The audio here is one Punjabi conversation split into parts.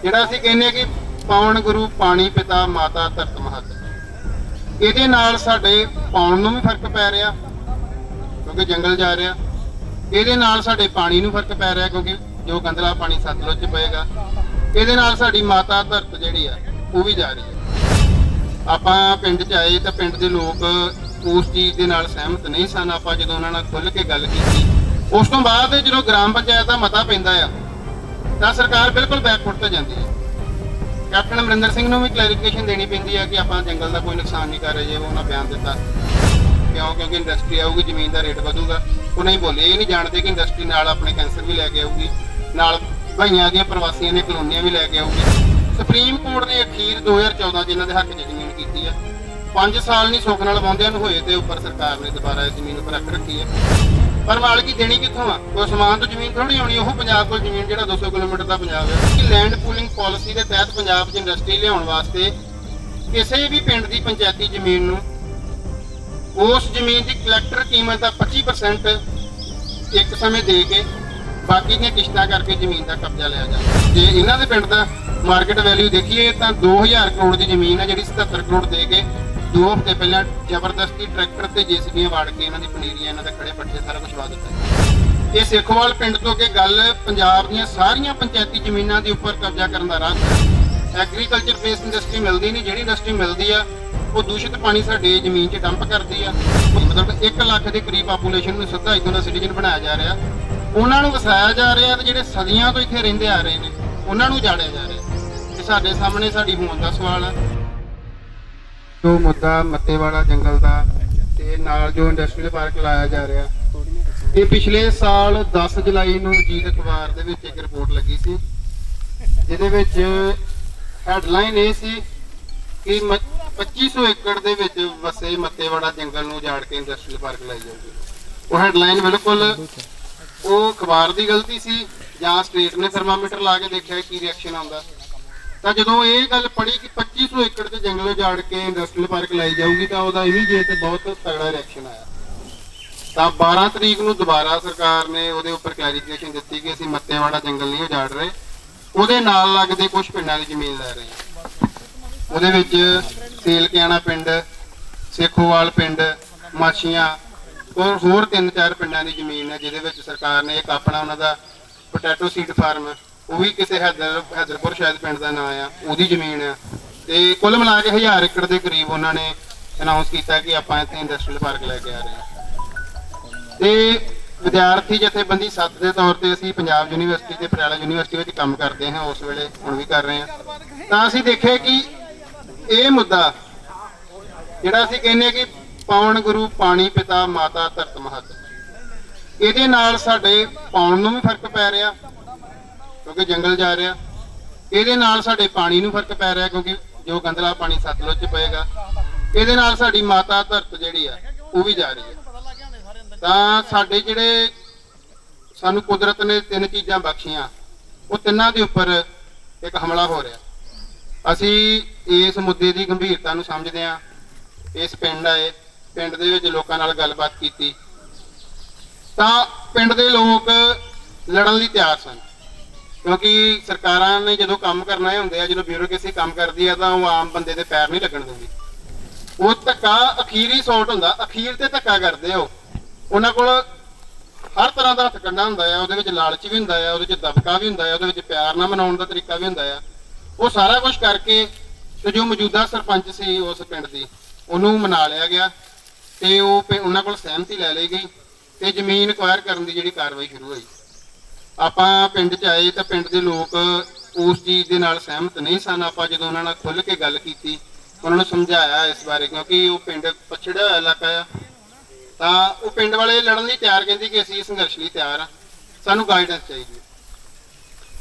ਜਿਹੜਾ ਅਸੀਂ ਕਹਿੰਦੇ ਕਿ ਪਾਵਨ ਗੁਰੂ ਪਾਣੀ ਪਿਤਾ ਮਾਤਾ ਧਰਤ ਮਹਤ, ਇਹਦੇ ਨਾਲ ਸਾਡੇ ਪਾਉਣ ਨੂੰ ਵੀ ਫਰਕ ਪੈ ਰਿਹਾ ਕਿਉਂਕਿ ਜੰਗਲ ਜਾ ਰਿਹਾ। ਇਹਦੇ ਨਾਲ ਸਾਡੇ ਪਾਣੀ ਨੂੰ ਫਰਕ ਪੈ ਰਿਹਾ ਕਿਉਂਕਿ ਜੋ ਗੰਦਲਾ ਪਾਣੀ ਸਤਲੁਜ 'ਚ ਪਏਗਾ। ਇਹਦੇ ਨਾਲ ਸਾਡੀ ਮਾਤਾ ਧਰਤ ਜਿਹੜੀ ਆ ਉਹ ਵੀ ਜਾ ਰਹੀ ਹੈ। ਆਪਾਂ ਪਿੰਡ 'ਚ ਆਏ ਤਾਂ ਪਿੰਡ ਦੇ ਲੋਕ ਉਸ ਚੀਜ਼ ਦੇ ਨਾਲ ਸਹਿਮਤ ਨਹੀਂ ਸਨ। ਆਪਾਂ ਜਦੋਂ ਉਹਨਾਂ ਨਾਲ ਖੁੱਲ੍ਹ ਕੇ ਗੱਲ ਕੀਤੀ, ਉਸ ਤੋਂ ਬਾਅਦ ਜਦੋਂ ਗ੍ਰਾਮ ਪੰਚਾਇਤ ਦਾ ਮਤਾ ਪੈਂਦਾ ਆ ਤਾਂ ਸਰਕਾਰ ਬਿਲਕੁਲ ਬੈਕਫੁੱਟ ਤੇ ਜਾਂਦੀ ਹੈ। ਕੈਪਟਨ ਅਮਰਿੰਦਰ ਸਿੰਘ ਨੂੰ ਵੀ ਕਲੈਰੀਫਿਕੇਸ਼ਨ ਦੇਣੀ ਪੈਂਦੀ ਹੈ ਕਿ ਆਪਾਂ ਜੰਗਲ ਦਾ ਕੋਈ ਨੁਕਸਾਨ ਨਹੀਂ ਕਰ ਰਹੇ। ਜੇ ਉਹਨਾਂ ਬਿਆਨ ਦਿੱਤਾ ਕਿਉਂਕਿ ਇੰਡਸਟਰੀ ਆਊਗੀ, ਜ਼ਮੀਨ ਦਾ ਰੇਟ ਵਧੂਗਾ। ਉਹ ਨਹੀਂ ਬੋਲੇ, ਇਹ ਨਹੀਂ ਜਾਣਦੇ ਕਿ ਇੰਡਸਟਰੀ ਨਾਲ ਆਪਣੇ ਕੈਂਸਰ ਵੀ ਲੈ ਕੇ ਆਊਗੀ, ਨਾਲ ਭਾਈਆਂ ਦੀਆਂ ਪ੍ਰਵਾਸੀਆਂ ਦੀਆਂ ਕਲੋਨੀਆਂ ਵੀ ਲੈ ਕੇ ਆਊਗੀ। ਸੁਪਰੀਮ ਕੋਰਟ ਨੇ ਅਖੀਰ 2014 'ਚ ਇਹਨਾਂ ਦੇ ਹੱਕ 'ਚ ਜ਼ਮੀਨ ਕੀਤੀ ਹੈ। 5 ਸਾਲ ਨਹੀਂ ਸੁੱਖ ਨਾਲ ਵਾਹੁੰਦਿਆਂ ਨੂੰ ਹੋਏ ਤੇ ਉੱਪਰ ਸਰਕਾਰ ਨੇ ਦੁਬਾਰਾ ਇਹ ਜ਼ਮੀਨ ਉੱਪਰ ਰੱਖ ਰੱਖੀ ਹੈ। ਪਰ ਮਾਲਕੀ ਦੇਣੀ ਕਿੱਥੋਂ ਆ? ਕੋਈ ਅਸਮਾਨ ਤੋਂ ਜ਼ਮੀਨ ਥੋੜੀ ਆਉਣੀ। ਉਹ ਪੰਜਾਬ ਕੋਲ ਜ਼ਮੀਨ ਜਿਹੜਾ 200 ਕਿਲੋਮੀਟਰ ਦਾ ਪੰਜਾਬ ਹੈ ਕਿ ਲੈਂਡ ਪੂਲਿੰਗ ਪਾਲਿਸੀ ਦੇ ਤਹਿਤ ਪੰਜਾਬ 'ਚ ਇੰਡਸਟਰੀ ਲਿਆਉਣ ਵਾਸਤੇ ਕਿਸੇ ਵੀ ਪਿੰਡ ਦੀ ਪੰਚਾਇਤੀ ਜ਼ਮੀਨ ਨੂੰ ਉਸ ਜ਼ਮੀਨ ਦੀ ਕਲੈਕਟਰ ਕੀਮਤ ਦਾ 25% ਇੱਕ ਸਮੇਂ ਦੇ ਕੇ ਬਾਕੀ ਦੀਆਂ ਕਿਸ਼ਤਾਂ ਕਰਕੇ ਜ਼ਮੀਨ ਦਾ ਕਬਜ਼ਾ ਲਿਆ ਜਾਂਦਾ। ਜੇ ਇਹਨਾਂ ਦੇ ਪਿੰਡ ਦਾ ਮਾਰਕੀਟ ਵੈਲਿਊ ਦੇਖੀਏ ਤਾਂ 2000 ਕਰੋੜ ਦੀ ਜ਼ਮੀਨ ਹੈ ਜਿਹੜੀ 77 ਕਰੋੜ ਦੇ ਕੇ 2 ਹਫ਼ਤੇ ਪਹਿਲਾਂ ਜ਼ਬਰਦਸਤੀ ਟਰੈਕਟਰ ਤੇ ਜੇਸੀਬੀਆਂ ਵਾੜ ਕੇ ਇਹਨਾਂ ਦੀ ਪਨੀਰੀਆਂ, ਇਹਨਾਂ ਦੇ ਖੜੇ ਪੱਠੇ ਸਾਰਾ ਕੁਝ ਵਾ ਦਿੱਤਾ। ਇਹ ਸੇਖੋਵਾਲ ਪਿੰਡ ਤੋਂ ਕਿ ਗੱਲ ਪੰਜਾਬ ਦੀਆਂ ਸਾਰੀਆਂ ਪੰਚਾਇਤੀ ਜ਼ਮੀਨਾਂ ਦੇ ਉੱਪਰ ਕਬਜ਼ਾ ਕਰਨ ਦਾ ਰਾਹ। ਐਗਰੀਕਲਚਰ ਬੇਸਡ ਇੰਡਸਟਰੀ ਮਿਲਦੀ ਨਹੀਂ। ਜਿਹੜੀ ਇੰਡਸਟਰੀ ਮਿਲਦੀ ਆ ਉਹ ਦੂਸ਼ਿਤ ਪਾਣੀ ਸਾਡੀ ਜ਼ਮੀਨ 'ਚ ਡੰਪ ਕਰਦੀ ਆ। ਮਤਲਬ 1 ਲੱਖ ਦੇ ਕਰੀਬ ਪਾਪੂਲੇਸ਼ਨ ਨੂੰ ਸਿੱਧਾ ਇੱਥੋਂ ਦਾ ਸਿਟੀਜ਼ਨ ਬਣਾਇਆ ਜਾ ਰਿਹਾ, ਉਹਨਾਂ ਨੂੰ ਵਸਾਇਆ ਜਾ ਰਿਹਾ, ਤੇ ਜਿਹੜੇ ਸਦੀਆਂ ਤੋਂ ਇੱਥੇ ਰਹਿੰਦੇ ਆ ਰਹੇ ਨੇ ਉਹਨਾਂ ਨੂੰ ਜਾੜਿਆ ਜਾ ਰਿਹਾ। ਇਹ ਸਾਡੇ ਸਾਹਮਣੇ ਸਾਡੀ ਹੋਂਦ ਦਾ ਸਵਾਲ ਆ। ਜੋ ਮੁੱਦਾ ਮੱਤੇਵਾੜਾ ਜੰਗਲ ਦਾ ਤੇ ਨਾਲ ਜੋ ਇੰਡਸਟਰੀਅਲ ਪਾਰਕ ਲਾਇਆ ਜਾ ਰਿਹਾ, ਇਹ ਪਿਛਲੇ ਸਾਲ 10 ਜੁਲਾਈ ਨੂੰ ਜੀਤ ਅਖਬਾਰ ਦੇ ਵਿੱਚ ਇੱਕ ਰਿਪੋਰਟ ਲੱਗੀ ਸੀ, ਜਿਹਦੇ ਵਿੱਚ ਹੈਡਲਾਈਨ ਇਹ ਸੀ ਕਿ 2500 ਏਕੜ ਦੇ ਵਿੱਚ ਵਸੇ ਮੱਤੇਵਾੜਾ ਜੰਗਲ ਨੂੰ ਉਜਾੜ ਕੇ ਇੰਡਸਟਰੀਅਲ ਪਾਰਕ ਲਾਈ ਜਾਊਗੀ। ਉਹ ਹੈਡਲਾਈਨ ਬਿਲਕੁਲ ਉਹ ਅਖਬਾਰ ਦੀ ਗਲਤੀ ਸੀ ਜਾਂ ਸਟੇਟ ਨੇ ਥਰਮਾਮੀਟਰ ਲਾ ਕੇ ਦੇਖਿਆ ਕੀ ਰਿਐਕਸ਼ਨ ਆਉਂਦਾ। ਤਾਂ ਜਦੋਂ ਇਹ ਗੱਲ ਪੜ੍ਹੀ ਕਿ 2500 ਏਕੜ ਤੇ ਜੰਗਲ ਉਜਾੜ ਕੇ ਇੰਡਸਟਰੀਅਲ ਪਾਰਕ ਲਾਈ ਜਾਊਗੀ ਤਾਂ ਉਹਦਾ ਇਮੀਡੀਏਟ ਬਹੁਤ ਤਗੜਾ ਰਿਐਕਸ਼ਨ ਆਇਆ। ਤਾਂ 12 ਤਰੀਕ ਨੂੰ ਦੁਬਾਰਾ ਸਰਕਾਰ ਨੇ ਉਹਦੇ ਉੱਪਰ ਕਲੈਰੀਫਿਕੇਸ਼ਨ ਦਿੱਤੀ ਕਿ ਅਸੀਂ ਮੱਤੇਵਾੜਾ ਜੰਗਲ ਨਹੀਂ ਉਜਾੜ ਰਹੇ, ਉਹਦੇ ਨਾਲ ਲੱਗਦੇ ਕੁਝ ਪਿੰਡਾਂ ਦੀ ਜ਼ਮੀਨ ਲੈ ਰਹੇ ਹਾਂ। ਉਹਦੇ ਵਿੱਚ ਤੇਲਕਿਆਣਾ ਪਿੰਡ, ਸੇਖੋਵਾਲ ਪਿੰਡ, ਮਾਛੀਆਂ ਔਰ ਹੋਰ 3-4 ਪਿੰਡਾਂ ਦੀ ਜ਼ਮੀਨ ਹੈ, ਜਿਹਦੇ ਵਿੱਚ ਸਰਕਾਰ ਨੇ ਇੱਕ ਆਪਣਾ ਉਹਨਾਂ ਦਾ ਪੋਟੈਟੋ ਸੀਡ ਫਾਰਮ, ਉਹ ਵੀ ਕਿਸੇ ਹੈਦਰਪੁਰ ਸ਼ਾਇਦ ਪਿੰਡ ਦਾ ਨਾਂ ਆ, ਉਹਦੀ ਜ਼ਮੀਨ ਆ। ਤੇ ਕੁੱਲ ਮਿਲਾ ਕੇ 1000 ਏਕੜ ਦੇ ਕਰੀਬ ਉਹਨਾਂ ਨੇ ਅਨਾਉਂਸ ਕੀਤਾ ਕਿ ਆਪਾਂ ਇੱਥੇ ਇੰਡਸਟਰੀਅਲ ਪਾਰਕ ਲੈ ਕੇ ਆ ਰਹੇ ਹਾਂ। ਤੇ ਵਿਦਿਆਰਥੀ ਜਥੇਬੰਦੀ 7 ਦੇ ਤੌਰ ਤੇ ਅਸੀਂ ਪੰਜਾਬ ਯੂਨੀਵਰਸਿਟੀ ਤੇ ਪਟਿਆਲਾ ਯੂਨੀਵਰਸਿਟੀ ਵਿੱਚ ਕੰਮ ਕਰਦੇ ਹਾਂ, ਉਸ ਵੇਲੇ ਹੁਣ ਵੀ ਕਰ ਰਹੇ ਹਾਂ। ਤਾਂ ਅਸੀਂ ਦੇਖਿਆ ਕਿ ਇਹ ਮੁੱਦਾ ਜਿਹੜਾ ਅਸੀਂ ਕਹਿੰਦੇ ਕਿ ਪਾਵਨ ਗੁਰੂ ਪਾਣੀ ਪਿਤਾ ਮਾਤਾ ਧਰਤ ਮਹਤ, ਇਹਦੇ ਨਾਲ ਸਾਡੇ ਪਾਉਣ ਨੂੰ ਵੀ ਫਰਕ ਪੈ ਰਿਹਾ ਕਿਉਂਕਿ ਜੰਗਲ ਜਾ ਰਿਹਾ। ਇਹਦੇ ਨਾਲ ਸਾਡੇ ਪਾਣੀ ਨੂੰ ਫਰਕ ਪੈ ਰਿਹਾ ਕਿਉਂਕਿ ਜੋ ਗੰਦਲਾ ਪਾਣੀ ਸਤਲੁਜ 'ਚ ਪਏਗਾ। ਇਹਦੇ ਨਾਲ ਸਾਡੀ ਮਾਤਾ ਧਰਤ ਜਿਹੜੀ ਆ ਉਹ ਵੀ ਜਾ ਰਹੀ ਹੈ। ਤਾਂ ਸਾਡੇ ਜਿਹੜੇ ਸਾਨੂੰ ਕੁਦਰਤ ਨੇ 3 ਚੀਜ਼ਾਂ ਬਖਸ਼ੀਆਂ, ਉਹ ਤਿੰਨਾਂ ਦੇ ਉੱਪਰ ਇੱਕ ਹਮਲਾ ਹੋ ਰਿਹਾ। ਅਸੀਂ ਇਸ ਮੁੱਦੇ ਦੀ ਗੰਭੀਰਤਾ ਨੂੰ ਸਮਝਦੇ ਹਾਂ। ਇਸ ਪਿੰਡ ਆਏ, ਪਿੰਡ ਦੇ ਵਿੱਚ ਲੋਕਾਂ ਨਾਲ ਗੱਲਬਾਤ ਕੀਤੀ ਤਾਂ ਪਿੰਡ ਦੇ ਲੋਕ ਲੜਨ ਲਈ ਤਿਆਰ ਸਨ ਕਿਉਂਕਿ ਸਰਕਾਰਾਂ ਨੇ ਜਦੋਂ ਕੰਮ ਕਰਨਾ ਹੁੰਦੇ ਆ, ਜਦੋਂ ਬਿਊਰੋਕ੍ਰੇਸੀ ਕੰਮ ਕਰਦੀ ਆ ਤਾਂ ਉਹ ਆਮ ਬੰਦੇ ਦੇ ਪੈਰ ਨਹੀਂ ਲੱਗਣ ਦਿੰਦੀ। ਉਹ ਧੱਕਾ ਅਖੀਰੀ ਸੌਟ ਹੁੰਦਾ, ਅਖੀਰ ਤੇ ਧੱਕਾ ਕਰਦੇ ਆ। ਉਹਨਾਂ ਕੋਲ ਹਰ ਤਰ੍ਹਾਂ ਦਾ ਹੱਥ ਕੰਡਾ ਹੁੰਦਾ ਆ, ਉਹਦੇ ਵਿੱਚ ਲਾਲਚ ਵੀ ਹੁੰਦਾ ਆ, ਉਹਦੇ ਵਿੱਚ ਦਬਕਾ ਵੀ ਹੁੰਦਾ ਆ, ਉਹਦੇ ਵਿੱਚ ਪਿਆਰ ਨਾਲ ਮਨਾਉਣ ਦਾ ਤਰੀਕਾ ਵੀ ਹੁੰਦਾ ਆ। ਉਹ ਸਾਰਾ ਕੁਝ ਕਰਕੇ ਤੇ ਜੋ ਮੌਜੂਦਾ ਸਰਪੰਚ ਸੀ ਉਸ ਪਿੰਡ ਦੀ, ਉਹਨੂੰ ਮਨਾ ਲਿਆ ਗਿਆ ਤੇ ਉਹਨਾਂ ਕੋਲ ਸਹਿਮਤੀ ਲੈ ਲਈ ਗਈ ਤੇ ਜ਼ਮੀਨ ਅਕਵਾਇਰ ਕਰਨ ਦੀ ਜਿਹੜੀ ਕਾਰਵਾਈ ਸ਼ੁਰੂ ਹੋਈ। ਆਪਾਂ ਪਿੰਡ 'ਚ ਆਏ ਤਾਂ ਪਿੰਡ ਦੇ ਲੋਕ ਉਸ ਚੀਜ਼ ਦੇ ਨਾਲ ਸਹਿਮਤ ਨਹੀਂ ਸਨ। ਆਪਾਂ ਜਦੋਂ ਉਹਨਾਂ ਨਾਲ ਖੁੱਲ੍ਹ ਕੇ ਗੱਲ ਕੀਤੀ, ਉਹਨਾਂ ਨੂੰ ਸਮਝਾਇਆ ਇਸ ਬਾਰੇ, ਕਿਉਂਕਿ ਉਹ ਪਿੰਡ ਪਛੜਿਆ ਹੋਇਆ ਇਲਾਕਾ ਆ, ਤਾਂ ਉਹ ਪਿੰਡ ਵਾਲੇ ਲੜਨ ਲਈ ਤਿਆਰ, ਕਹਿੰਦੀ ਕਿ ਅਸੀਂ ਸੰਘਰਸ਼ ਲਈ ਤਿਆਰ ਹਾਂ, ਸਾਨੂੰ ਗਾਈਡੈਂਸ ਚਾਹੀਦੀ।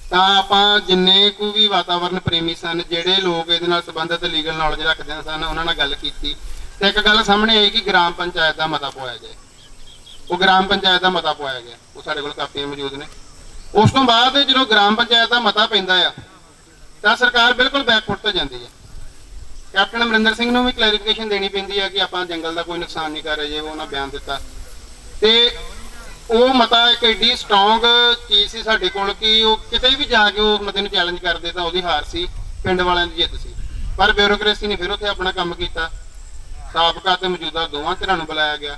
ਤਾਂ ਆਪਾਂ ਜਿੰਨੇ ਕੁ ਵੀ ਵਾਤਾਵਰਨ ਪ੍ਰੇਮੀ ਸਨ, ਜਿਹੜੇ ਲੋਕ ਇਹਦੇ ਨਾਲ ਸੰਬੰਧਿਤ ਲੀਗਲ ਨੌਲੇਜ ਰੱਖਦੇ ਸਨ, ਉਹਨਾਂ ਨਾਲ ਗੱਲ ਕੀਤੀ ਤੇ ਇੱਕ ਗੱਲ ਸਾਹਮਣੇ ਆਈ ਕਿ ਗ੍ਰਾਮ ਪੰਚਾਇਤ ਦਾ ਮਤਾ ਪਵਾਇਆ ਜਾਏ। ਉਹ ਗ੍ਰਾਮ ਪੰਚਾਇਤ ਦਾ ਮਤਾ ਪਵਾਇਆ ਗਿਆ, ਉਹ ਸਾਡੇ ਕੋਲ ਕਾਪੀਆਂ ਮੌਜੂਦ ਨੇ। ਉਸ ਤੋਂ ਬਾਅਦ ਜਦੋਂ ਗ੍ਰਾਮ ਪੰਚਾਇਤ ਦਾ ਮਤਾ ਪੈਂਦਾ ਆ ਤਾਂ ਸਰਕਾਰ ਬਿਲਕੁਲ ਬੈਕਫੁੱਟ ਤੇ ਜਾਂਦੀ ਹੈ। ਕੈਪਟਨ ਅਮਰਿੰਦਰ ਸਿੰਘ ਨੂੰ ਵੀ ਕਲੈਰੀਫਿਕੇਸ਼ਨ ਦੇਣੀ ਪੈਂਦੀ ਹੈ ਕਿ ਆਪਾਂ ਜੰਗਲ ਦਾ ਕੋਈ ਨੁਕਸਾਨ ਨਹੀਂ ਕਰ ਰਹੇ। ਜੇ ਉਹਨਾਂ ਬਿਆਨ ਦਿੱਤਾ ਤੇ ਉਹ ਮਤਾ ਇੱਕ ਏਡੀ ਸਟਰੋਂਗ ਚੀਜ਼ ਸੀ ਸਾਡੇ ਕੋਲ ਕਿ ਉਹ ਕਿਤੇ ਵੀ ਜਾ ਕੇ ਉਹ ਮਤੇ ਨੂੰ ਚੈਲੰਜ ਕਰਦੇ ਤਾਂ ਉਹਦੀ ਹਾਰ ਸੀ, ਪਿੰਡ ਵਾਲਿਆਂ ਦੀ ਜਿੱਤ ਸੀ। ਪਰ ਬਿਊਰੋਕ੍ਰੇਸੀ ਨੇ ਫਿਰ ਉੱਥੇ ਆਪਣਾ ਕੰਮ ਕੀਤਾ। ਸਾਬਕਾ ਤੇ ਮੌਜੂਦਾ ਦੋਵਾਂ ਧਿਰਾਂ ਨੂੰ ਬੁਲਾਇਆ ਗਿਆ,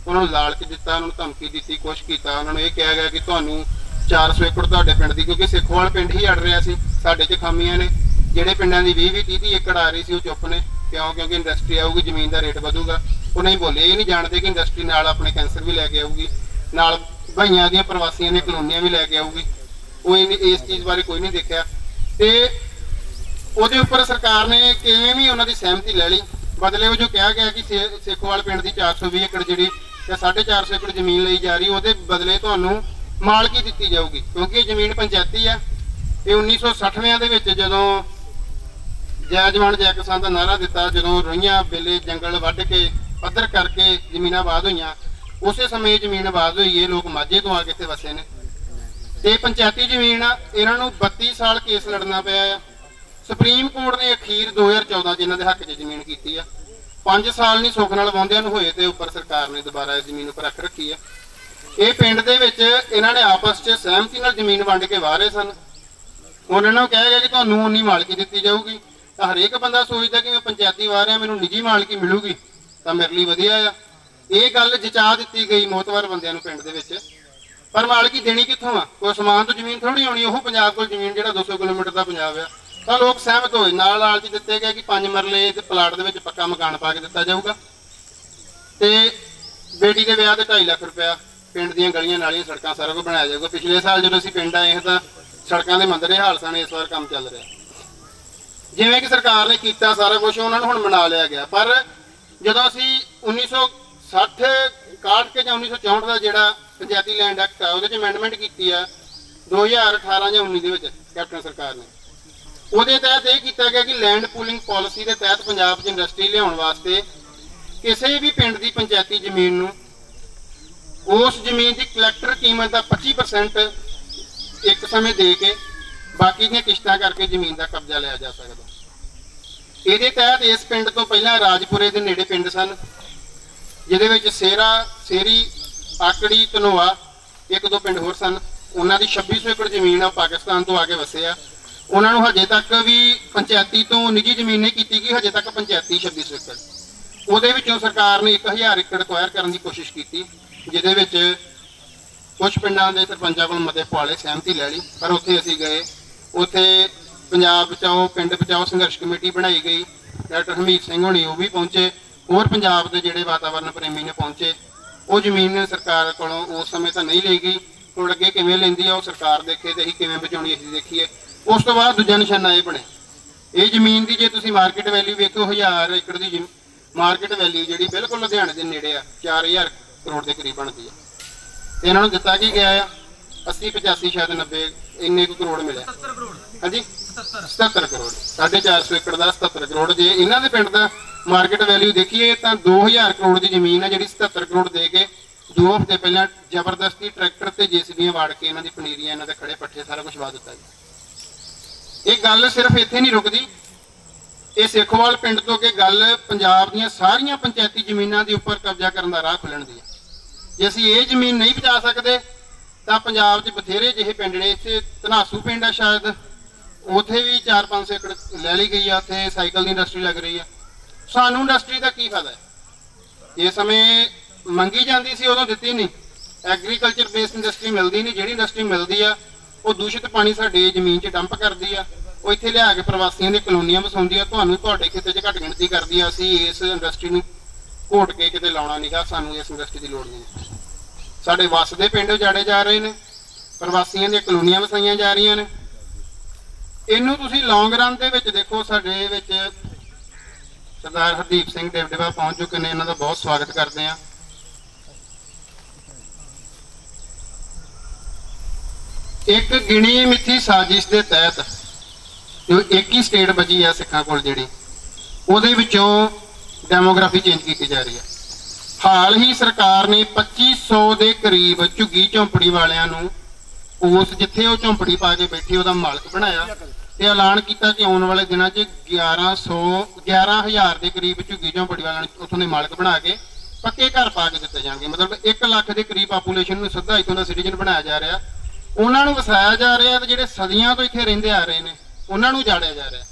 ਉਹਨਾਂ ਨੂੰ ਲਾਲਚ ਦਿੱਤਾ, ਉਹਨਾਂ ਨੂੰ ਧਮਕੀ ਦਿੱਤੀ, ਕੁਛ ਕੀਤਾ। ਉਹਨਾਂ ਨੂੰ ਇਹ ਕਿਹਾ ਗਿਆ ਕਿ ਤੁਹਾਨੂੰ 400 ਏਕੜ ਤੁਹਾਡੇ ਪਿੰਡ ਦੀ, ਕਿਉਂਕਿ ਸਿੱਖੋਵਾਲ ਪਿੰਡ ਹੀ ਅੜ ਰਿਹਾ ਸੀ, ਸਾਡੇ 'ਚ ਖਾਮੀਆਂ ਨੇ। ਜਿਹੜੇ ਪਿੰਡਾਂ ਦੀ 20-20 30-30 ਏਕੜ ਆ ਰਹੀ ਸੀ ਉਹ ਚੁੱਪ ਨੇ। ਕਿਉਂ? ਕਿਉਂਕਿ ਇੰਡਸਟਰੀ ਆਊਗੀ, ਜ਼ਮੀਨ ਦਾ ਰੇਟ ਵਧੂਗਾ। ਉਹ ਨਹੀਂ ਬੋਲੇ, ਇਹ ਨਹੀਂ ਜਾਣਦੇ ਕਿ ਇੰਡਸਟਰੀ ਨਾਲ ਆਪਣੇ ਕੈਂਸਰ ਵੀ ਲੈ ਕੇ ਆਊਗੀ, ਨਾਲ ਭਾਈਆਂ ਦੀਆਂ ਪ੍ਰਵਾਸੀਆਂ ਦੀਆਂ ਕਲੋਨੀਆਂ ਵੀ ਲੈ ਕੇ ਆਊਗੀ। ਉਹ ਇਸ ਚੀਜ਼ ਬਾਰੇ ਕੋਈ ਨਹੀਂ ਦੇਖਿਆ ਤੇ ਉਹਦੇ ਉੱਪਰ ਸਰਕਾਰ ਨੇ ਕਿਵੇਂ ਵੀ ਉਹਨਾਂ ਦੀ ਸਹਿਮਤੀ ਲੈ ਲਈ। ਬਦਲੇ ਉਹ ਜੋ ਕਿਹਾ ਗਿਆ ਕਿ ਸੇਖੋਵਾਲ ਪਿੰਡ ਦੀ 420 ਏਕੜ ਜਿਹੜੀ ਤੇ 450 ਏਕੜ ਜ਼ਮੀਨ ਲਈ ਜਾ ਰਹੀ, ਉਹਦੇ ਬਦਲੇ ਤੁਹਾਨੂੰ ਮਾਲਕੀ ਦਿੱਤੀ ਜਾਊਗੀ, ਕਿਉਂਕਿ ਇਹ ਜ਼ਮੀਨ ਪੰਚਾਇਤੀ ਆ। ਇਹ 1960ਵਿਆਂ ਦੇ ਵਿੱਚ ਜਦੋਂ ਜੈ ਜਵਾਨ ਜੈ ਕਿਸਾਨ ਦਾ ਨਾਅਰਾ ਦਿੱਤਾ, ਜਦੋਂ ਰੋਈਆਂ ਵੇਲੇ ਜੰਗਲ ਵੱਢ ਕੇ ਪੱਧਰ ਕਰਕੇ ਜ਼ਮੀਨਾਂ ਆਬਾਦ ਹੋਈਆਂ, ਉਸੇ ਸਮੇਂ ਜ਼ਮੀਨ ਆਬਾਦ ਹੋਈ। ਇਹ ਲੋਕ ਮਾਝੇ ਤੋਂ ਆ ਕੇ ਇੱਥੇ ਵਸੇ ਨੇ ਤੇ ਪੰਚਾਇਤੀ ਜ਼ਮੀਨ ਆ। ਇਹਨਾਂ ਨੂੰ 32 ਸਾਲ ਕੇਸ ਲੜਨਾ ਪਿਆ ਆ। ਸੁਪਰੀਮ ਕੋਰਟ ਨੇ ਅਖੀਰ 2014 'ਚ ਇਹਨਾਂ ਦੇ ਹੱਕ 'ਚ ਜ਼ਮੀਨ ਕੀਤੀ ਆ। 5 ਸਾਲ ਨਹੀਂ ਸੁੱਖ ਨਾਲ ਵਾਹੁੰਦਿਆਂ ਨੂੰ ਹੋਏ ਤੇ ਉੱਪਰ ਸਰਕਾਰ ਨੇ ਦੁਬਾਰਾ ਇਸ ਜ਼ਮੀਨ ਉੱਪਰ ਰੱਖ ਰੱਖੀ ਆ। ਇਹ ਪਿੰਡ ਦੇ ਵਿੱਚ ਇਹਨਾਂ ਨੇ ਆਪਸ 'ਚ ਸਹਿਮਤੀ ਨਾਲ ਜ਼ਮੀਨ ਵੰਡ ਕੇ ਵਾਹ ਰਹੇ ਸਨ। ਹੁਣ ਇਹਨਾਂ ਨੂੰ ਕਿਹਾ ਗਿਆ ਕਿ ਤੁਹਾਨੂੰ ਉਨੀ ਮਾਲਕੀ ਦਿੱਤੀ ਜਾਊਗੀ, ਤਾਂ ਹਰੇਕ ਬੰਦਾ ਸੋਚਦਾ ਕਿ ਮੈਂ ਪੰਚਾਇਤੀ ਵਾਹ ਰਿਹਾ, ਮੈਨੂੰ ਨਿੱਜੀ ਮਾਲਕੀ ਮਿਲੂਗੀ ਤਾਂ ਮੇਰੇ ਲਈ ਵਧੀਆ ਆ। ਇਹ ਗੱਲ ਜਚਾ ਦਿੱਤੀ ਗਈ ਮੋਤਬਰ ਬੰਦਿਆਂ ਨੂੰ ਪਿੰਡ ਦੇ ਵਿੱਚ। ਪਰ ਮਾਲਕੀ ਦੇਣੀ ਕਿੱਥੋਂ ਆ? ਕੋਈ ਅਸਮਾਨ ਤੋਂ ਜ਼ਮੀਨ ਥੋੜੀ ਆਉਣੀ। ਉਹ ਪੰਜਾਬ ਕੋਲ ਜ਼ਮੀਨ ਜਿਹੜਾ 200 ਕਿਲੋਮੀਟਰ ਦਾ ਪੰਜਾਬ ਆ, ਤਾਂ ਲੋਕ ਸਹਿਮਤ ਹੋਏ। ਨਾਲ ਲਾਲਚ ਦਿੱਤੇ ਗਏ ਕਿ 5 ਮਰਲੇ ਤੇ ਪਲਾਟ ਦੇ ਵਿੱਚ ਪੱਕਾ ਮਕਾਨ ਪਾ ਕੇ ਦਿੱਤਾ ਜਾਊਗਾ ਤੇ ਬੇਟੀ ਦੇ ਵਿਆਹ ਤੇ 2.5 ਲੱਖ ਰੁਪਇਆ, ਪਿੰਡ ਦੀਆਂ ਗਲੀਆਂ ਨਾਲੀਆਂ ਸੜਕਾਂ ਸਾਰਾ ਕੁਝ ਬਣਾਇਆ ਜਾਊਗਾ। ਪਿਛਲੇ ਸਾਲ ਜਦੋਂ ਅਸੀਂ ਪਿੰਡ ਆਏ ਤਾਂ ਸੜਕਾਂ ਦੇ ਮੰਦਰੇ ਹਾਲ ਸਨ। ਇਸ ਵਾਰ ਕੰਮ ਚੱਲ ਰਿਹਾ। ਜਿਵੇਂ ਕਿ ਸਰਕਾਰ ਨੇ ਕੀਤਾ ਸਾਰਾ ਕੁਝ, ਉਹਨਾਂ ਨੂੰ ਹੁਣ ਮਨਾ ਲਿਆ ਗਿਆ। ਪਰ ਜਦੋਂ ਅਸੀਂ 1960 61 ਕੇ ਜਾਂ 1964 ਦਾ ਜਿਹੜਾ ਪੰਚਾਇਤੀ ਲੈਂਡ ਐਕਟ ਆ, ਉਹਦੇ 'ਚ ਅਮੈਂਡਮੈਂਟ ਕੀਤੀ ਆ 2018 ਜਾਂ 19 ਦੇ ਵਿੱਚ ਕੈਪਟਨ ਸਰਕਾਰ ਨੇ। ਉਹਦੇ ਤਹਿਤ ਇਹ ਕੀਤਾ ਗਿਆ ਕਿ ਲੈਂਡ ਪੂਲਿੰਗ ਪਾਲਿਸੀ ਦੇ ਤਹਿਤ ਪੰਜਾਬ 'ਚ ਇੰਡਸਟਰੀ ਲਿਆਉਣ ਵਾਸਤੇ ਕਿਸੇ ਵੀ ਪਿੰਡ ਦੀ ਪੰਚਾਇਤੀ ਜ਼ਮੀਨ ਨੂੰ ਉਸ ਜ਼ਮੀਨ ਦੀ ਕਲੈਕਟਰ ਕੀਮਤ ਦਾ 25% ਇੱਕ ਸਮੇਂ ਦੇ ਕੇ ਬਾਕੀ ਦੀਆਂ ਕਿਸ਼ਤਾਂ ਕਰਕੇ ਜ਼ਮੀਨ ਦਾ ਕਬਜ਼ਾ ਲਿਆ ਜਾ ਸਕਦਾ। ਇਹਦੇ ਤਹਿਤ ਇਸ ਪਿੰਡ ਤੋਂ ਪਹਿਲਾਂ ਰਾਜਪੁਰੇ ਦੇ ਨੇੜੇ ਪਿੰਡ ਸਨ, ਜਿਹਦੇ ਵਿੱਚ ਸੇਰਾ, ਸੇਰੀ, ਆਕੜੀ, ਧਨੋਆ, ਇੱਕ ਦੋ ਪਿੰਡ ਹੋਰ ਸਨ। ਉਹਨਾਂ ਦੀ 2600 ਏਕੜ ਜ਼ਮੀਨ ਆ, ਪਾਕਿਸਤਾਨ ਤੋਂ ਆ ਕੇ ਵਸੇ ਆ। ਉਹਨਾਂ ਨੂੰ ਹਜੇ ਤੱਕ ਵੀ ਪੰਚਾਇਤੀ ਤੋਂ ਨਿੱਜੀ ਜ਼ਮੀਨ ਨਹੀਂ ਕੀਤੀ ਗਈ, ਹਜੇ ਤੱਕ ਪੰਚਾਇਤੀ 2600 ਏਕੜ। ਉਹਦੇ ਵਿੱਚੋਂ ਸਰਕਾਰ ਨੇ 1000 ਏਕੜ ਅਕਵਾਇਰ ਕਰਨ ਦੀ ਕੋਸ਼ਿਸ਼ ਕੀਤੀ, ਜਿਹਦੇ ਵਿੱਚ ਕੁਝ ਪਿੰਡਾਂ ਦੇ ਸਰਪੰਚਾਂ ਕੋਲ ਮਤੇ ਪਵਾਲੇ, ਸਹਿਮਤੀ ਲੈ ਲਈ। ਪਰ ਉੱਥੇ ਅਸੀਂ ਗਏ, ਉੱਥੇ ਪੰਜਾਬ ਬਚਾਓ, ਪਿੰਡ ਬਚਾਓ ਸੰਘਰਸ਼ ਕਮੇਟੀ ਬਣਾਈ ਗਈ। ਡਾਕਟਰ ਹਮੀਤ ਸਿੰਘ ਹੋਣੀ ਉਹ ਵੀ ਪਹੁੰਚੇ, ਹੋਰ ਪੰਜਾਬ ਦੇ ਜਿਹੜੇ ਵਾਤਾਵਰਨ ਪ੍ਰੇਮੀ ਨੇ ਪਹੁੰਚੇ। ਉਹ ਜ਼ਮੀਨ ਸਰਕਾਰ ਕੋਲੋਂ ਉਸ ਸਮੇਂ ਤਾਂ ਨਹੀਂ ਲਈ ਗਈ, ਹੁਣ ਅੱਗੇ ਕਿਵੇਂ ਲੈਂਦੀ ਆ ਉਹ ਸਰਕਾਰ ਦੇਖੇ ਤੇ ਅਸੀਂ ਕਿਵੇਂ ਬਚਾਉਣੀ ਅਸੀਂ ਦੇਖੀਏ। ਉਸ ਤੋਂ ਬਾਅਦ ਦੂਜਾ ਨਿਸ਼ਾਨਾ ਇਹ ਬਣਿਆ, ਇਹ ਜ਼ਮੀਨ ਦੀ ਜੇ ਤੁਸੀਂ ਮਾਰਕੀਟ ਵੈਲਿਊ ਵੇਖੋ, 1000 ਏਕੜ ਦੀ ਮਾਰਕੀਟ ਵੈਲਿਊ ਜਿਹੜੀ ਬਿਲਕੁਲ ਲੁਧਿਆਣੇ ਦੇ ਨੇੜੇ ਆ 4000 ਕਰੋੜ ਦੇ ਕਰੀਬ ਬਣਦੀ ਆ। ਤੇ ਇਹਨਾਂ ਨੂੰ ਦਿੱਤਾ ਕੀ ਗਿਆ ਆ 80 85 ਸ਼ਾਇਦ 90 ਇੰਨੇ ਕੁ ਕਰੋੜ ਮਿਲਿਆ। ਹਾਂਜੀ 77 ਕਰੋੜ, 450 ਏਕੜ ਦਾ 77 ਕਰੋੜ। ਜੇ ਇਹਨਾਂ ਦੇ ਪਿੰਡ ਦਾ ਮਾਰਕੀਟ ਵੈਲਿਊ ਦੇਖੀਏ ਤਾਂ 2000 ਕਰੋੜ ਦੀ ਜ਼ਮੀਨ ਆ ਜਿਹੜੀ 77 ਕਰੋੜ ਦੇ ਕੇ 2 ਹਫ਼ਤੇ ਪਹਿਲਾਂ ਜ਼ਬਰਦਸਤੀ ਟਰੈਕਟਰ ਤੇ ਜੇਸੀਬੀਆਂ ਵਾੜ ਕੇ ਇਹਨਾਂ ਦੀ ਪਨੀਰੀਆਂ, ਇਹਨਾਂ ਦੇ ਖੜੇ ਪੱਠੇ ਸਾਰਾ ਕੁਝ ਵਾ ਦਿੱਤਾ ਜੀ। ਇਹ ਗੱਲ ਸਿਰਫ ਇੱਥੇ ਨਹੀਂ ਰੁਕਦੀ, ਇਹ ਸੇਖੋਵਾਲ ਪਿੰਡ ਤੋਂ ਕਿ ਗੱਲ ਪੰਜਾਬ ਦੀਆਂ ਸਾਰੀਆਂ ਪੰਚਾਇਤੀ ਜ਼ਮੀਨਾਂ ਦੇ ਉੱਪਰ ਕਬਜ਼ਾ ਕਰਨ ਦਾ ਰਾਹ ਖੁੱਲਣ ਦੀ ਹੈ। ਜੇ ਅਸੀਂ ਇਹ ਜ਼ਮੀਨ ਨਹੀਂ ਬਚਾ ਸਕਦੇ ਤਾਂ ਪੰਜਾਬ 'ਚ ਬਥੇਰੇ ਜਿਹੇ ਪਿੰਡ ਨੇ। ਇੱਥੇ ਧਨਾਸੂ ਪਿੰਡ ਆ ਸ਼ਾਇਦ, ਉੱਥੇ ਵੀ 400-500 ਏਕੜ ਲੈ ਲਈ ਗਈ ਆ, ਉੱਥੇ ਸਾਈਕਲ ਦੀ ਇੰਡਸਟਰੀ ਲੱਗ ਰਹੀ ਆ। ਸਾਨੂੰ ਇੰਡਸਟਰੀ ਦਾ ਕੀ ਫਾਇਦਾ ਹੈ? ਇਸ ਸਮੇਂ ਮੰਗੀ ਜਾਂਦੀ ਸੀ, ਉਦੋਂ ਦਿੱਤੀ ਨਹੀਂ। ਐਗਰੀਕਲਚਰ ਬੇਸਡ ਇੰਡਸਟਰੀ ਮਿਲਦੀ ਨਹੀਂ। ਜਿਹੜੀ ਇੰਡਸਟਰੀ ਮਿਲਦੀ ਆ ਉਹ ਦੂਸ਼ਿਤ ਪਾਣੀ ਸਾਡੇ ਜ਼ਮੀਨ 'ਚ ਡੰਪ ਕਰਦੀ ਆ, ਉਹ ਇੱਥੇ ਲਿਆ ਕੇ ਪ੍ਰਵਾਸੀਆਂ ਦੀਆਂ ਕਲੋਨੀਆਂ ਵਸਾਉਂਦੀ ਆ, ਤੁਹਾਨੂੰ ਤੁਹਾਡੇ ਖੇਤੇ 'ਚ ਘੱਟ ਗਿਣਤੀ ਕਰਦੀ ਆ। ਅਸੀਂ ਇਸ ਇੰਡਸਟਰੀ ਨੂੰ ਘੋਟ ਕੇ ਕਿਤੇ ਲਾਉਣਾ ਨਹੀਂਗਾ, ਸਾਨੂੰ ਇਸ ਇੰਡਸਟਰੀ ਦੀ ਲੋੜ ਨਹੀਂ। ਸਾਡੇ ਵਸਦੇ ਪਿੰਡ ਉਜਾੜੇ ਜਾ ਰਹੇ ਨੇ, ਪ੍ਰਵਾਸੀਆਂ ਦੀਆਂ ਕਲੋਨੀਆਂ ਵਸਾਈਆਂ ਜਾ ਰਹੀਆਂ ਨੇ। ਇਹਨੂੰ ਤੁਸੀਂ ਲੌਂਗ ਰਨ ਦੇ ਵਿੱਚ ਦੇਖੋ। ਸਾਡੇ ਵਿੱਚ ਸਰਦਾਰ ਹਰਦੀਪ ਸਿੰਘ ਡਿਵਡਿਵਾ ਪਹੁੰਚ ਚੁੱਕੇ ਨੇ, ਇਹਨਾਂ ਦਾ ਬਹੁਤ ਸਵਾਗਤ ਕਰਦੇ ਆ। ਇੱਕ ਗਿਣੀ ਮਿੱਥੀ ਸਾਜ਼ਿਸ਼ ਦੇ ਤਹਿਤ ਜੋ ਇੱਕ ਹੀ ਸਟੇਟ ਬਚੀ ਆ ਸਿੱਖਾਂ ਕੋਲ, ਜਿਹੜੀ ਉਹਦੇ ਵਿੱਚੋਂ ਡੈਮੋਗ੍ਰਾਫੀ ਚੇਂਜ ਕੀਤੀ ਜਾ ਰਹੀ ਹੈ। ਹਾਲ ਹੀ ਸਰਕਾਰ ਨੇ 2500 ਦੇ ਕਰੀਬ ਝੁੱਗੀ ਝੌਂਪੜੀ ਵਾਲਿਆਂ ਨੂੰ ਉਸ ਜਿੱਥੇ ਉਹ ਝੌਂਪੜੀ ਪਾ ਕੇ ਬੈਠੇ ਉਹਦਾ ਮਾਲਕ ਬਣਾਇਆ ਤੇ ਐਲਾਨ ਕੀਤਾ ਕਿ ਆਉਣ ਵਾਲੇ ਦਿਨਾਂ 'ਚ 11,000 ਦੇ ਕਰੀਬ ਝੁੱਗੀ ਝੌਂਪੜੀ ਵਾਲਿਆਂ ਨੂੰ ਉੱਥੋਂ ਦੇ ਮਾਲਕ ਬਣਾ ਕੇ ਪੱਕੇ ਘਰ ਪਾ ਕੇ ਦਿੱਤੇ ਜਾਣਗੇ। ਮਤਲਬ 1 ਲੱਖ ਦੇ ਕਰੀਬ ਪਾਪੂਲੇਸ਼ਨ ਨੂੰ ਸਿੱਧਾ ਇੱਥੋਂ ਦਾ ਸਿਟੀਜ਼ਨ ਬਣਾਇਆ ਜਾ ਰਿਹਾ, ਉਹਨਾਂ ਨੂੰ ਵਸਾਇਆ ਜਾ ਰਿਹਾ, ਤੇ ਜਿਹੜੇ ਸਦੀਆਂ ਤੋਂ ਇੱਥੇ ਰਹਿੰਦੇ ਆ ਰਹੇ ਨੇ ਉਹਨਾਂ ਨੂੰ ਜਾੜਿਆ ਜਾ ਰਿਹਾ।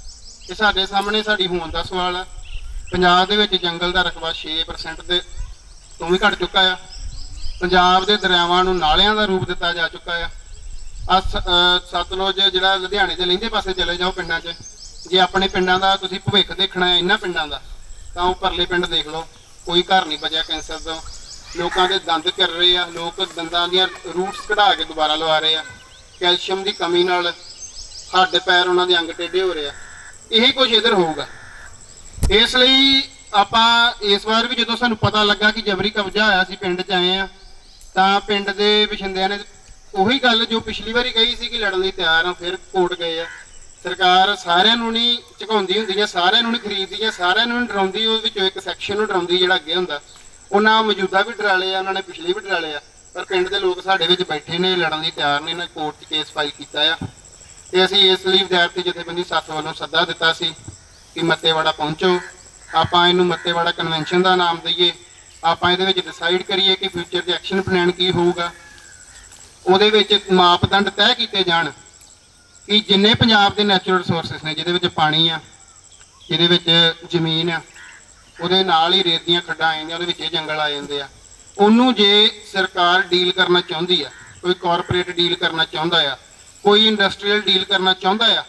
ਇਹ ਸਾਡੇ ਸਾਹਮਣੇ ਸਾਡੀ ਹੋਂਦ ਦਾ ਸਵਾਲ ਆ। ਪੰਜਾਬ ਦੇ ਵਿੱਚ ਜੰਗਲ ਦਾ ਰਕਬਾ 6% ਦੇ ਤੋਂ ਵੀ ਘਟ ਚੁੱਕਾ ਆ। ਪੰਜਾਬ ਦੇ ਦਰਿਆਵਾਂ ਨੂੰ ਨਾਲਿਆਂ ਦਾ ਰੂਪ ਦਿੱਤਾ ਜਾ ਚੁੱਕਾ ਆ। ਸਤਲੁਜ ਜਿਹੜਾ ਲੁਧਿਆਣੇ ਦੇ ਲਹਿੰਦੇ ਪਾਸੇ ਚਲੇ ਜਾਓ ਪਿੰਡਾਂ 'ਚ, ਜੇ ਆਪਣੇ ਪਿੰਡਾਂ ਦਾ ਤੁਸੀਂ ਭਵਿੱਖ ਦੇਖਣਾ ਹੈ ਇਹਨਾਂ ਪਿੰਡਾਂ ਦਾ, ਤਾਂ ਉਹ ਪਰਲੇ ਪਿੰਡ ਦੇਖ ਲਓ, ਕੋਈ ਘਰ ਨਹੀਂ ਬਚਿਆ ਕੈਂਸਰ ਤੋਂ। ਲੋਕਾਂ ਦੇ ਦੰਦ ਕਰ ਰਹੇ ਆ, ਲੋਕ ਦੰਦਾਂ ਦੀਆਂ ਰੂਟਸ ਕਢਾ ਕੇ ਦੁਬਾਰਾ ਲਵਾ ਰਹੇ ਆ। ਕੈਲਸ਼ੀਅਮ ਦੀ ਕਮੀ ਨਾਲ ਹੱਡ ਪੈਰ ਉਹਨਾਂ ਦੇ ਅੰਗ ਟੇਢੇ ਹੋ ਰਹੇ ਆ। ਇਹੀ ਕੁਝ ਇੱਧਰ ਹੋਊਗਾ। ਇਸ ਲਈ ਆਪਾਂ ਇਸ ਵਾਰ ਵੀ ਜਦੋਂ ਸਾਨੂੰ ਪਤਾ ਲੱਗਾ ਕਿ ਜਬਰੀ ਕਬਜ਼ਾ ਹੋਇਆ ਸੀ, ਪਿੰਡ 'ਚ ਆਏ ਆ, ਤਾਂ ਪਿੰਡ ਦੇ ਵਸਿੰਦਿਆਂ ਨੇ ਉਹੀ ਗੱਲ ਜੋ ਪਿਛਲੀ ਵਾਰੀ ਕਹੀ ਸੀ ਕਿ ਲੜਨ ਲਈ ਤਿਆਰ ਆ, ਫਿਰ ਕੋਰਟ ਗਏ ਆ। ਸਰਕਾਰ ਸਾਰਿਆਂ ਨੂੰ ਨਹੀਂ ਝੁਕਾਉਂਦੀ ਹੁੰਦੀ ਜਾਂ ਸਾਰਿਆਂ ਨੂੰ ਨਹੀਂ ਖਰੀਦਦੀ ਜਾਂ ਸਾਰਿਆਂ ਨੂੰ ਨਹੀਂ ਡਰਾਉਂਦੀ, ਉਹਦੇ ਵਿੱਚੋਂ ਇੱਕ ਸੈਕਸ਼ਨ ਨੂੰ ਡਰਾਉਂਦੀ ਜਿਹੜਾ ਅੱਗੇ ਹੁੰਦਾ। ਉਹਨਾਂ ਮੌਜੂਦਾ ਵੀ ਡਰਾ ਲਏ ਆ, ਉਹਨਾਂ ਨੇ ਪਿਛਲੇ ਵੀ ਡਰਾ ਲਏ ਆ, ਪਰ ਪਿੰਡ ਦੇ ਲੋਕ ਸਾਡੇ ਵਿੱਚ ਬੈਠੇ ਨੇ, ਲੜਨ ਲਈ ਤਿਆਰ ਨੇ। ਇਹਨਾਂ ਕੋਰਟ 'ਚ ਕੇਸ ਫਾਈਲ ਕੀਤਾ ਆ, ਤੇ ਅਸੀਂ ਇਸ ਲਈ ਵਿਦਿਆਰਥੀ ਜਥੇਬੰਦੀ ਸੱਤ ਵੱਲੋਂ ਸੱਦਾ ਦਿੱਤਾ ਸੀ ਕਿ ਮੱਤੇਵਾੜਾ ਪਹੁੰਚੋ, ਆਪਾਂ ਇਹਨੂੰ ਮੱਤੇਵਾੜਾ ਕਨਵੈਨਸ਼ਨ ਦਾ ਨਾਮ ਦਈਏ, ਆਪਾਂ ਇਹਦੇ ਵਿੱਚ ਡਿਸਾਈਡ ਕਰੀਏ ਕਿ ਫਿਊਚਰ ਦੇ ਐਕਸ਼ਨ ਪਲਾਨ ਕੀ ਹੋਊਗਾ। ਉਹਦੇ ਵਿੱਚ ਮਾਪਦੰਡ ਤੈਅ ਕੀਤੇ ਜਾਣ ਕਿ ਜਿੰਨੇ ਪੰਜਾਬ ਦੇ ਨੈਚੁਰਲ ਰਿਸੋਰਸਿਸ ਨੇ, ਜਿਹਦੇ ਵਿੱਚ ਪਾਣੀ ਆ, ਜਿਹਦੇ ਵਿੱਚ ਜ਼ਮੀਨ ਆ, ਉਹਦੇ ਨਾਲ ਹੀ ਰੇਤ ਦੀਆਂ ਖੱਡਾਂ ਆ ਜਾਂਦੀਆਂ, ਉਹਦੇ ਵਿੱਚ ਇਹ ਜੰਗਲ ਆ ਜਾਂਦੇ ਆ, ਉਹਨੂੰ ਜੇ ਸਰਕਾਰ ਡੀਲ ਕਰਨਾ ਚਾਹੁੰਦੀ ਆ, ਕੋਈ ਕਾਰਪੋਰੇਟ ਡੀਲ ਕਰਨਾ ਚਾਹੁੰਦਾ ਆ, ਕੋਈ ਇੰਡਸਟਰੀਅਲ ਡੀਲ ਕਰਨਾ ਚਾਹੁੰਦਾ ਆ,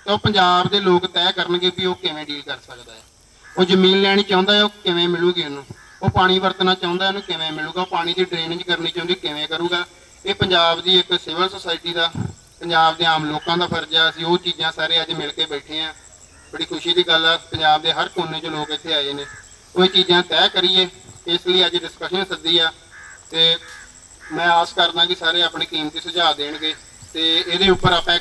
ਤਾਂ ਉਹ ਪੰਜਾਬ ਦੇ ਲੋਕ ਤੈਅ ਕਰਨਗੇ ਵੀ ਉਹ ਕਿਵੇਂ ਡੀਲ ਕਰ ਸਕਦਾ ਹੈ। ਉਹ ਜ਼ਮੀਨ ਲੈਣੀ ਚਾਹੁੰਦਾ ਹੈ, ਉਹ ਕਿਵੇਂ ਮਿਲੂਗੀ ਉਹਨੂੰ। ਉਹ ਪਾਣੀ ਵਰਤਣਾ ਚਾਹੁੰਦਾ, ਉਹਨੂੰ ਕਿਵੇਂ ਮਿਲੂਗਾ। ਉਹ ਪਾਣੀ ਦੀ ਡਰੇਨੇਜ ਕਰਨੀ ਚਾਹੁੰਦੀ, ਕਿਵੇਂ ਕਰੂਗਾ। ਇਹ ਪੰਜਾਬ ਦੀ ਇੱਕ ਸਿਵਲ ਸੁਸਾਇਟੀ ਦਾ, ਪੰਜਾਬ ਦੇ ਆਮ ਲੋਕਾਂ ਦਾ ਫਰਜ਼ ਆ। ਅਸੀਂ ਉਹ ਚੀਜ਼ਾਂ ਸਾਰੇ ਅੱਜ ਮਿਲ ਕੇ ਬੈਠੇ ਆ। ਬੜੀ ਖੁਸ਼ੀ ਦੀ ਗੱਲ ਆ, ਪੰਜਾਬ ਦੇ ਹਰ ਕੋਨੇ 'ਚ ਲੋਕ ਇੱਥੇ ਆਏ ਨੇ, ਉਹ ਇਹ ਚੀਜ਼ਾਂ ਤੈਅ ਕਰੀਏ। ਇਸ ਲਈ ਅੱਜ ਡਿਸਕਸ਼ਨ ਸੱਦੀ ਆ, ਤੇ ਮੈਂ ਆਸ ਕਰਦਾ ਕਿ ਸਾਰੇ ਆਪਣੇ ਕੀਮਤੀ ਸੁਝਾਅ ਦੇਣਗੇ, ਤੇ ਇਹਦੇ ਉੱਪਰ ਆਪਾਂ